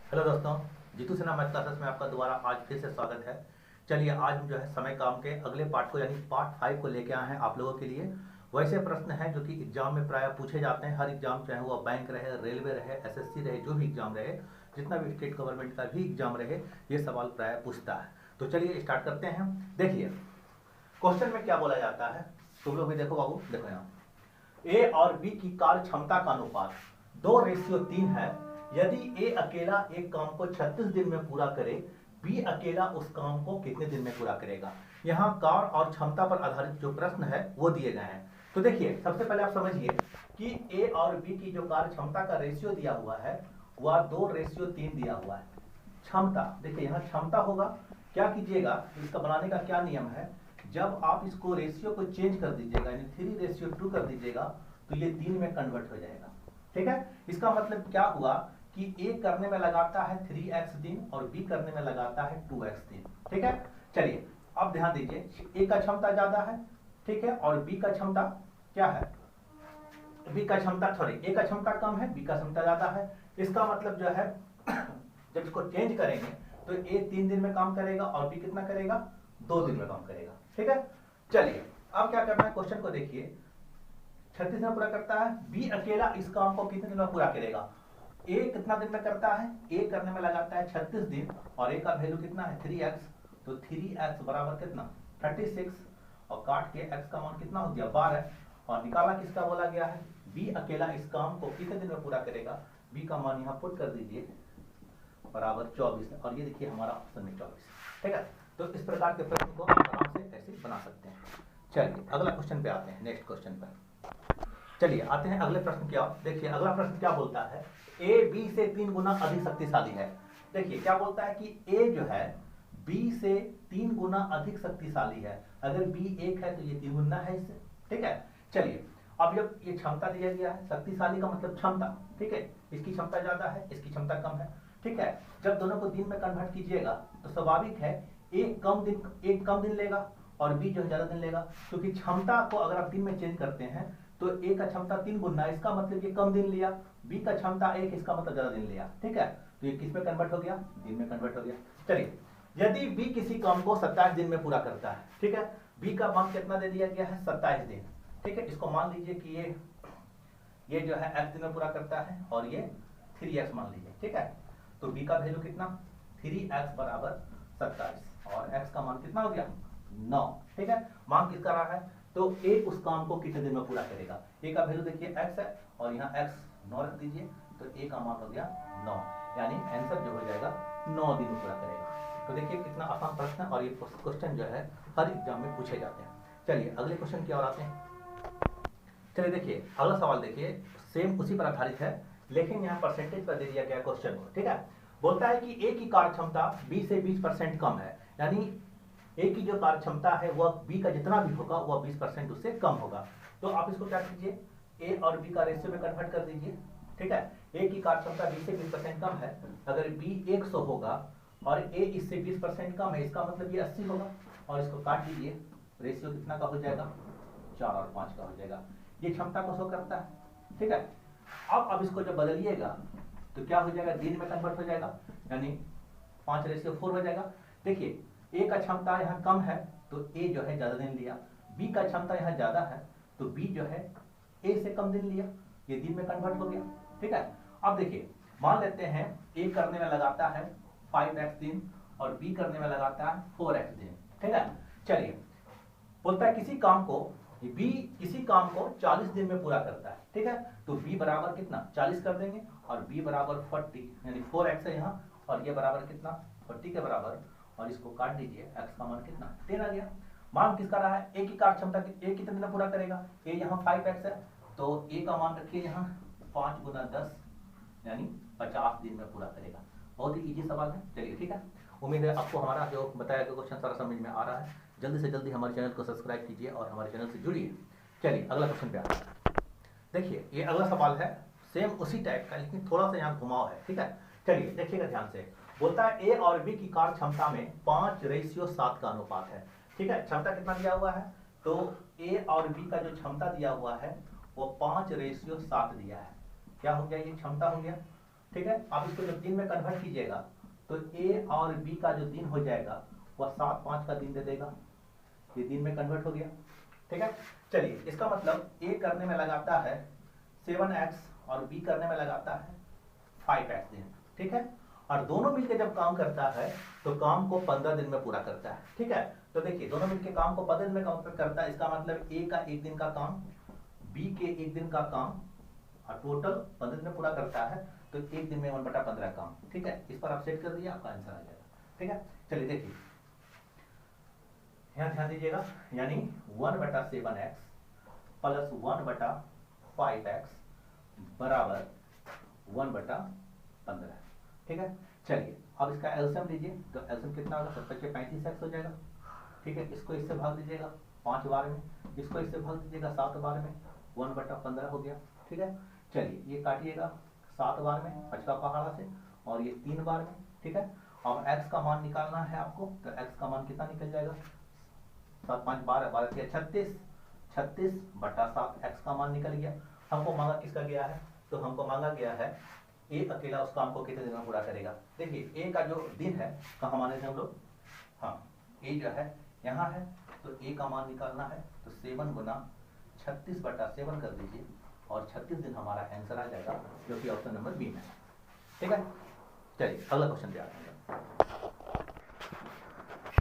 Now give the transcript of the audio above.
Hello दोस्तों, Jitu Sinha math classes में आपका दोबारा आज फिर से स्वागत है। चलिए आज हम जो है समय काम के अगले पार्ट को यानी पार्ट 5 को लेके आए हैं आप लोगों के लिए। वैसे प्रश्न हैं जो कि एग्जाम में प्राय पूछे जाते हैं। हर एग्जाम चाहे वो बैंक रहे, रेलवे रहे, एसएससी रहे, जो भी एग्जाम रहे, जितना भी स्टेट गवर्नमेंट का भी एग्जाम रहे, ये सवाल प्राय पूछता है। तो चलिए स्टार्ट करते हैं। देखिए क्वेश्चन में क्या बोला जाता है, तुम लोग भी देखो बाबू, देखो यहाँ ए और बी की कार्य क्षमता का अनुपात 2:3 है। यदि ए अकेला एक काम को 36 दिन में पूरा करे, बी अकेला उस काम को कितने दिन में पूरा करेगा। यहाँ कार्य और क्षमता पर आधारित जो प्रश्न है वो दिए गए हैं। तो देखिए सबसे पहले आप समझिए कि ए और बी की जो कार्य क्षमता का रेशियो दिया हुआ है वह 2:3 दिया हुआ है। क्षमता देखिए यहाँ क्षमता होगा, क्या कीजिएगा, इसका बनाने का क्या नियम है, जब आप इसको रेशियो को चेंज कर दीजिएगा यानी 3:2 कर दीजिएगा तो ये 3 में कन्वर्ट हो जाएगा। ठीक है, इसका मतलब क्या हुआ कि ए करने में लगाता है 3x दिन और बी करने में लगाता है 2x दिन। ठीक है, चलिए अब ध्यान दीजिए, ए का क्षमता ज्यादा है, ठीक है, और बी का क्षमता क्या है, बी का क्षमता सॉरी ए का क्षमता कम है, बी का क्षमता ज्यादा है। इसका मतलब जो है जब इसको चेंज करेंगे तो ए 3 दिन में काम करेगा और बी कितना करेगा, 2 दिन में काम करेगा। ठीक है, चलिए अब क्या करना है, क्वेश्चन को देखिए 36 में पूरा करता है, बी अकेला इस काम को कितने दिन में पूरा करेगा। ए कितना दिन में करता है, ए करने में लगाता है 36 दिन और ए का वैल्यू कितना है 3x, तो 3x बराबर कितना 36 और काट के x का मान कितना हो गया 12 और निकाला किसका बोला गया है, बी अकेला इस काम को कितने दिन में पूरा करेगा, बी का मान यहाँ पुट कर दीजिए बराबर 24 और ये देखिए हमारा ऑप्शन में 24। ठीक है, तो इस प्रकार के प्रश्न को आप आराम से ऐसे बना सकते हैं। चलिए अगला क्वेश्चन पे आते हैं, नेक्स्ट क्वेश्चन पर चलिए आते हैं अगले प्रश्न की ओर। देखिए अगला प्रश्न क्या बोलता है, ए बी से 3 गुना अधिक शक्तिशाली है। देखिए क्या बोलता है कि ए जो है बी से 3 गुना अधिक शक्तिशाली है। अगर बी 1 है तो ये 3 गुना है इससे। ठीक है, चलिए अब जब ये क्षमता दिया गया है, शक्तिशाली का मतलब क्षमता, ठीक है, इसकी क्षमता ज्यादा है, इसकी क्षमता कम है। ठीक है, जब दोनों को दिन में कन्वर्ट कीजिएगा तो स्वाभाविक है एक कम दिन लेगा और बी जो है ज्यादा दिन लेगा, क्योंकि क्षमता को अगर आप दिन में चेंज करते हैं तो ए का क्षमता 3 गुना, इसका मतलब ये कम दिन लिया, बी का क्षमता 1, इसका मतलब ज्यादा दिन लिया। ठीक है, तो ये किस में कन्वर्ट हो गया, दिन में कन्वर्ट हो गया। चलिए यदि बी किसी काम को 27 दिन में पूरा करता है, ठीक है, बी का मान कितना दे दिया गया है 27 दिन। ठीक है, इसको मान लीजिए कि ये जो है x दिन में पूरा करता है और ये 3x मान लीजिए। ठीक है, तो बी का वैल्यू कितना 3x बराबर 27 और x का मान कितना हो गया 9। ठीक है, मान किसका रहा है, तो ए उस काम को कितने दिन में पूरा करेगा। ए का वैल्यू देखिए x है और यहाँ x 9 रख दीजिए तो ए का मान हो गया 9, यानी आंसर जो हो जाएगा 9 दिन में पूरा करेगा। तो देखिए कितना आसान प्रश्न है और ये क्वेश्चन जो है हर एग्जाम में पूछे जाते हैं। चलिए अगले क्वेश्चन की ओर आते हैं। चलिए देखिए अगला सवाल देखिए, सेम उसी पर आधारित है लेकिन यहाँ परसेंटेज पर दे दिया गया क्वेश्चन को। ठीक है, बोलता है कि ए की कार्य क्षमता बी से 20% कम है, यानी ए की जो कार्य क्षमता है वह बी का जितना भी होगा वह 20% उससे कम होगा। तो आप इसको क्या कीजिए, ए और बी का रेशियो में कन्वर्ट कर दीजिए। ठीक है, ए की कार्य क्षमता बी से 20% कम है, अगर बी 100 होगा और ए इससे 20% कम है, इसका मतलब ये 80 होगा और इसको काट दीजिए, रेशियो कितना का हो जाएगा 4 और 5 का हो जाएगा। ये क्षमता को शो करता है। ठीक है, अब इसको जब बदलिएगा तो क्या हो जाएगा, दिन में कन्वर्ट हो जाएगा, यानी 5:4 हो जाएगा। देखिए ए का क्षमता यहाँ कम है तो ए जो है ज्यादा दिन लिया, बी का क्षमता यहाँ ज्यादा है तो बी जो है ए से कम दिन लिया, ये दिन में कन्वर्ट हो गया। ठीक है, अब देखिए मान लेते हैं ए करने में लगाता है 5x दिन और बी करने में लगाता है 4x दिन। ठीक है, चलिए बोलता है किसी काम को 40 दिन में पूरा करता है। ठीक है, तो b बराबर कितना 40 कर देंगे और b बराबर 40, यानी 4x है यहाँ और ये बराबर कितना 40 के बराबर, और इसको काट दीजिए, x का मान कितना 10 आ गया। मान किसका रहा है, a की कार्य क्षमता a कितने दिन में पूरा करेगा, a यहाँ 5x है तो a का मान रखिए यहाँ 5 गुना 10 यानी 50 दिन में पूरा करेगा। बहुत ही इजी सवाल है। चलिए ठीक है, उम्मीद है आपको हमारा जो बताया गया क्वेश्चन सारा समझ में आ रहा है। जल्दी से जल्दी हमारे चैनल को सब्सक्राइब कीजिए और हमारे चैनल से जुड़िए। चलिए अगला क्वेश्चन पे आते हैं। देखिए ये अगला सवाल है सेम उसी टाइप का लेकिन थोड़ा सा यहाँ घुमाव है। ठीक है, चलिए देखिएगा ध्यान से। बोलता है ए और बी की कार्य क्षमता में 5:7 का अनुपात है। ठीक है, क्षमता कितना दिया हुआ है, तो ए और बी का जो क्षमता दिया हुआ है वो 5:7 दिया है। क्या हो गया, ये क्षमता हो गया। ठीक है। आप इसको जब दिन में कन्वर्ट कीजिएगा तो ए और बी का जो दिन हो जाएगा वह 7 5 का दिन दे देगा, ये दिन में कन्वर्ट हो गया, ठीक है। चलिए इसका मतलब ए करने में लगाता है 7x और बी करने में लगाता है 5x दिन, ठीक है। और दोनों मिलकर जब काम करता है तो काम को 15 दिन में पूरा करता है, ठीक है। तो देखिए दोनों मिलकर काम को 15 दिन में काम करता है, इसका मतलब ए का 1 दिन का काम, बी के 1 दिन का काम, और टोटल 15 दिन में पूरा करता है, तो 1 दिन में 1/15 काम, ठीक है। इस पर आप सेट कर दीजिए, आपका आंसर आ जाएगा, ठीक है। चलिए देखिए यहाँ ध्यान दीजिएगा, यानी 1/7x प्लस 1/5x बराबर 1/15, ठीक है। चलिए अब इसका एलसीएम लीजिए, तो एलसीएम कितना होगा, 7 × 35x हो जाएगा, ठीक है। इसको इससे भाग दीजिएगा 5 बार में, इसको इससे भाग दीजिएगा 7 बार में, 1/15 हो गया, ठीक है। चलिए ये काटिएगा 7 बार में 5 का पहाड़ा से, और ये 3 बार में, ठीक है। अब x का मान निकालना है आपको, तो x का मान कितना निकल जाएगा, 7 5 12 12 के 36, 36/7 x का मान निकल गया। हमको मांगा किसका गया है, तो हमको मांगा गया है ए अकेला उस काम को कितने दिन में पूरा करेगा। देखिए ए का जो दिन है कहाँ माने थे हम लोग, हाँ ए जो है यहाँ है, तो ए का मान निकालना है, तो 7 गुना 36/7 कर दीजिए, और 36 दिन हमारा आंसर आ जाएगा, जो कि ऑप्शन नंबर बी में है, ठीक है। चलिए अगला क्वेश्चन पे आते हैं।